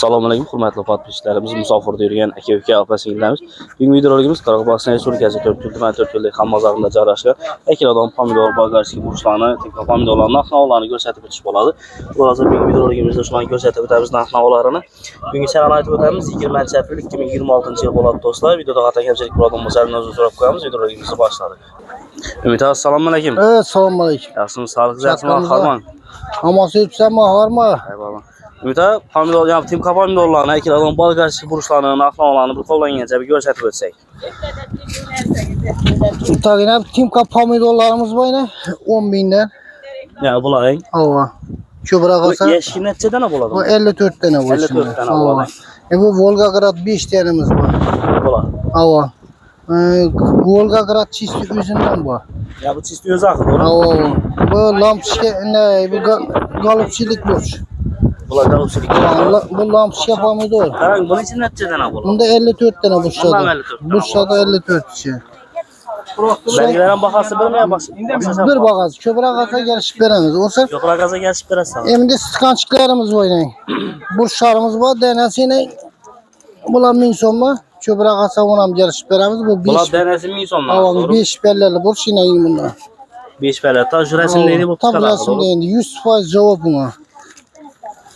Assalomu alaykum, hurmatli podpischilarimiz, musofirda yurgan aka-uka, opa-singillarimiz. Bugungi videolarimiz Qoraqalpog'iston Respublikasi 4 yo'lda Xam bozorida joylashgan Ekilodon pomidor bolgarskiy burchlarni, tekrar pomidorlarning narx-navolarni ko'rsatib o'tish bo'ladi. Hozir bugungi videolarımizda shularni ko'rsatib o'tamiz narx-navolarini. Bugungi sanani aytib o'tamiz. 20-aprel 2026 yil bo'ladi do'stlar. Videoda xato kamchilik bo'lgan bo'lsa, o'zini so'rab qo'yamiz. Videolarimizni boshladik. Umid, assalomu alaykum. Assalomu alaykum. Yaxshimisiz? Sog'lik, Harmon. Hammasi yetishami, harma? Eyvallah. Ümida pomidor, yani Timka pomidorlarını, Ekilodon bolgarskiy burchlarni narx-navolarni bir qo'llangancha bir ko'rsatib o'tsak. Tagina Timka pomidorlarimiz var yine 10 binden. Ya bulayın. Allah. Köbra kasa. Yeşil neçeden ne buladı? Bu 54 tane var. 54 tane buladı. Bu Volgograd 5 tanemiz var. Buladı. Allah. Volgograd çisti üzümden var. Ya bu çisti özü akı doğru mu? Allah. Bu lampşike ne? Bu galopçilik burç. Bular galopçilik. Bu lampşike pomidor. Karang bunun için neçeden ne buladı? Bunda 54 tane burçladı. Bundan 54 tane. Burçladı 54 şey. Belgilenen bakası bir mi ya? Bir bakaz. Köbra kasa gelişip veremiz. Olsa Köprak gaza gelip biraz şimdi sıkançıklarımız var yine. Burçlarımız var. Denesiyle bunlar min sonla. Köbra kasa onam gelişip veremiz. Bu 5. Bular denesi mi sonlar? Tamam 5 belirli burç yine iyi bunlar. 5 belirli. Ta şu resimdeydi bu Tam resimdeydi. 100% cevap buna.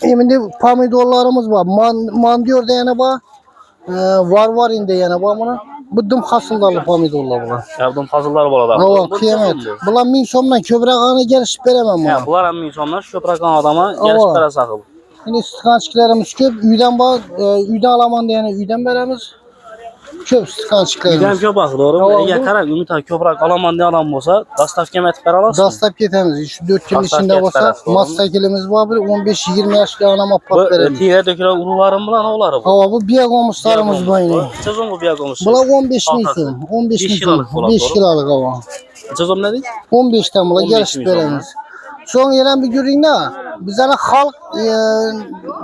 Şimdi pomidorlarımız var. Mandiyor diyene var. Var indi diyene var buna. Bıdım hasıldarlı pomidorlar bunlar. Ya bunun fazlaları buladı. Hava kıyamet. Bunlar min sonla köbra kanı gelişip veremem buna. Ya bunlar hem insanlar köprak adama gelip biraz sakıl. Şimdi sıkançıklarımız köp. Üyden var. Üyden alaman diyene üyden veremiz. Köp sıkançıklarımız. Üyden köp akı doğru mu? Ya karak Ümit abi köprak alaman diye adam olsa dastaf kemet ver alasın. Dastap getemiz. Şu 4 yıl içinde olsa mastakilimiz var. 15-20 yaşlı anama pat veremiz. Bu tire dökülen uluların bula ne oları bu? Hava bu biyagomuslarımız var yine. Sezon bu biyagomusu. Bula 15 milyon. 15 milyon. 5 kiralık hava. Sezon ne değil? 15'ten bula 15 gelişip milyon. veremiz. Son yeren bir görün ne? Bize halk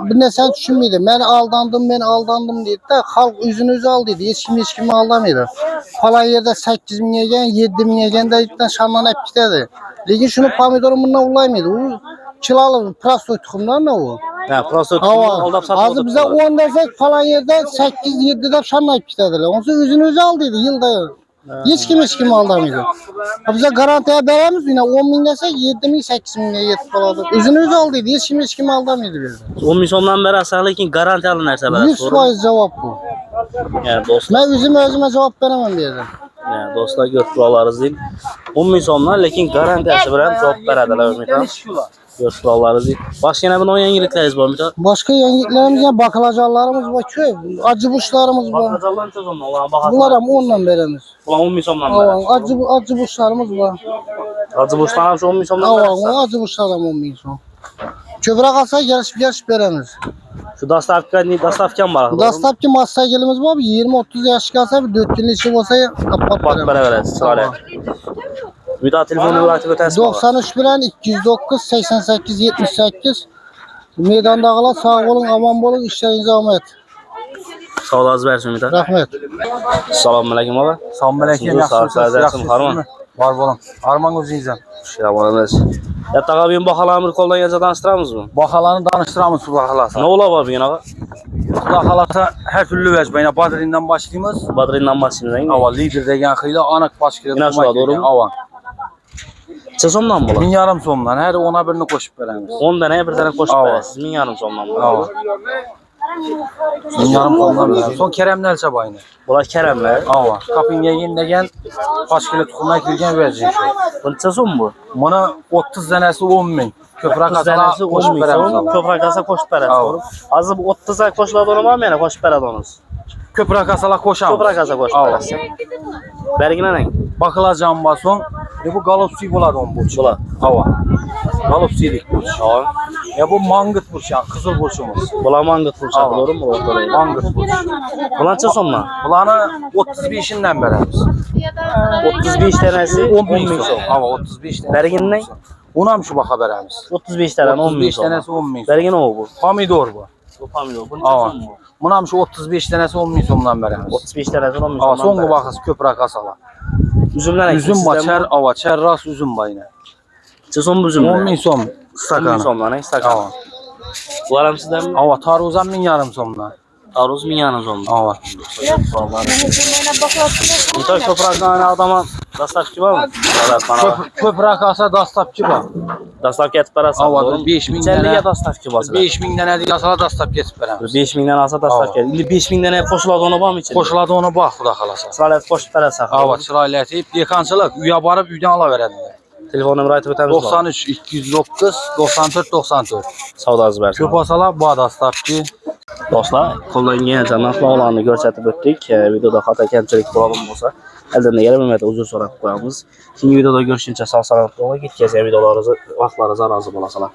bir ne sen düşünmüydü. Ben aldandım dedi de halk yüzünüzü al dedi. Hiç kimi aldamıyordu. Falan yerde 8 bin yegen 7 bin yegen de itten şanlanıp giderdi. Lakin şunu pomidorun bununla ulaymadı. O çılalı prastoy tukumlar ne o? Ya prosto tutumdan aldap satmadık. Azı bize 10 desek falan yerde 8-7'de şanlanıp giderdiler. Onsa yüzünüzü al dedi yılda. Hiç kimi aldamıyordu. Bize garantiye veremiz yine 10 bin desek 7 bin 8 bin yetip kaladı. Üzünüzü al dedi. Hiç kimi aldamıyordu bizde. 10 milyondan beri aşağı lakin garanti alınırsa bana. 100% cevap bu. Yani dostlar. Ben özüme cevap veremem bir yerden. Yani dostlar götürüyorlarız değil. 10 milyonlar lakin garanti aşağı veren cevap verediler Ümit abi. Götürüyorlarız değil. Başka yine bunun yeniliklerimiz var Ümit abi. Başka yeniliklerimiz ya bakılacaklarımız var köy. Acı buşlarımız var. Bakacakların sezonuna olan bakacaklar. Bunlar ama ondan veremiz. Ulan 10 milyondan beri. Acı buşlarımız var. Acı boştan şu 10 milyondan beri. Acı buşlarım 10 milyon. Köbra kalsa gelişip veremiz. Şu dastafkan var. Dastapki masaygelimiz var. 20-30 yaş kalsa bir 4 yıl işi olsa kapat Bak veremez. Söyle. Müda telefonu bırakıp ötesi 93 bilen 209 88 78. Meydanda kala sağ olun, aman olun, işlerinize ahmet. Sağ ol az versin Müda. Rahmet. Selamun aleyküm abi. Selamun aleyküm. Yaxşısınız, Harman. Var bolam. Harman özünüzden. Şiramanız. Ya tağa bir bahalarını koldan yaza danıştıramız mı? Bahalarını danıştıramız su bahalası. Ne ola var bugün ağa? Su bahalası her türlü vecbeyle Badri'nden başlayımız. Badri'nden başlayımız. Ava lider degen xıyla anak başkıyla. İnan şuna doğru mu? Ava. Sezondan mı ola? 1000 yarım somdan her ona birini koşup veremiz. 10 tane bir tane koşup veresiz. 1000 yarım sondan mı? Ava. 1000 yarım somdan veremiz. Son Kerem'den çabayını. Bunlar Keremler. Ava. Kapın yegin degen başkıyla tukumaya girgen vereceğim şey. Bu sezon mu? Buna 30 tanesi 10 bin. Köprak 30 asala tanesi 10 koşup bin. veremiz. Köprak asa koşup veresiz. Azı bu 30'a koşuladı onu var mı yani koşup verediğiniz? Köprak asala koşamız. Köprak asa koşup veresiz. Bergine ne? Bakılacağım bason. Bu galopsi buladı on burç. Bula. Hava. Galopsilik burç. Tamam. Bu mangıt burç yani kızıl burçumuz. Bula mangıt fırsatı doğru mu? Mangıt burç. Bulan sezon mu? Bulanı 35'inden veririz. 35 tanesi 10 bin son. son. Hava 35 tanesi. Bergin ne? Onam şu baka veririz. 35 tane 10 bin 35 son. tanesi 10 bin son. Bergin o bu. Pomidor bu. Bu pomidor. Bu Hava. sezon mu? Onam şu 35 tanesi 10 bin sondan veririz. 35 tanesi 10 bin Hava sondan. son bakası köprak asala. Üzümler Üzüm baçer, ava çerras üzüm bayına. Sezon bu üzümler. 10 bin son 10 bin stakanı. sondan ne? Stakan. Hava. Bunlar hem sizden mi? Ava taruzam 1000 so'mdan. Aruz min yanınız oldu. Ava. Nitoy topraktan adama dastlabki var mı? Ko'proq olsa dastlabki bor. Dastlabki etib berasiz. Ava 5000 50 dastlabki bo'lsa. 5000 dan degasalar dastlab ketib beramiz. 5000 dan alsa dastlabki. Endi 5000 dan qo'shiladi ona bormi ichida? Qo'shiladi ona bor, xudo xolasa. Sizlar qo'shib berasiz. Ava chiroyli etib, dekanchilik uyga borib uydan olaveradilar. Telefon nomerini aytib o'tamiz. 93 209 94 94. Savdosingiz bersin. Ko'p olsalar bu dastlabki. Do'stlar, qo'llangan narx-navolarni ko'rsatib o'tdik. Videoda xato kamchilik bo'lsa, eldan yaramamada uzr so'rab qo'yamiz. Keyingi videoda görüşünce sağ salomat bo'lib, ketkazgan videolaringizni vaqtlaringiz arozi bo'lasizlar.